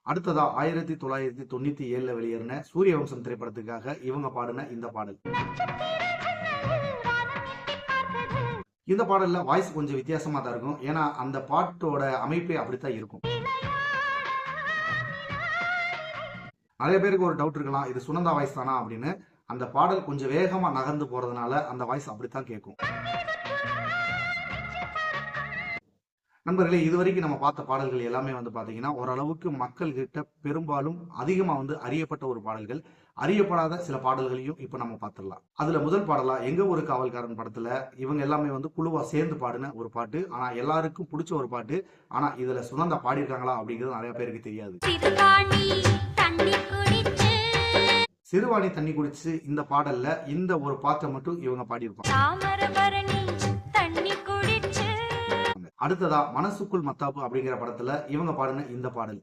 அடுத்ததா 1997 வெளியேறின சூரியவம்சம் திரைப்படத்துக்காக இவங்க பாடின இந்த பாடல். இந்த பாடல்ல வாய்ஸ் கொஞ்சம் வித்தியாசமா தான் இருக்கும். ஏன்னா அந்த பாட்டோட அமைப்பே அப்படித்தான் இருக்கும். நிறைய பேருக்கு ஒரு டவுட் இருக்கலாம், இது சுனந்தா வாய்ஸ் தானா அப்படின்னு. அந்த பாடல் கொஞ்சம் வேகமா நகர்ந்து போறதுனால அந்த வாய்ஸ் அப்படித்தான் கேட்கும். நண்பர்களே, இதுவரைக்கும் நம்ம பார்த்த பாடல்கள் எல்லாமே பாத்தீங்கன்னா ஓரளவுக்கு மக்கள் கிட்ட பெரும்பாலும் அதிகமா அறியப்பட்ட ஒரு பாடல்கள். அறியப்படாத சில பாடல்களையும் இப்ப நம்ம பார்த்துடலாம். அதுல முதல் பாடலா எங்க ஒரு காவல்காரன் படத்துல இவங்க எல்லாமே குழுவா சேர்ந்து பாடின ஒரு பாட்டு. ஆனா எல்லாருக்கும் பிடிச்ச ஒரு பாட்டு. ஆனா இதுல சுனந்தா பாடியிருக்காங்களா அப்படிங்கிறது நிறைய பேருக்கு தெரியாது. சிறுவாணி தண்ணி குடிச்சு இந்த பாடல்ல இந்த ஒரு பாட்டை மட்டும் இவங்க பாடியிருப்பாங்க. அடுத்ததா மனசுக்குள் மத்தாப்பு அப்படிங்கிற படத்துல இவங்க பாடின இந்த பாடல்.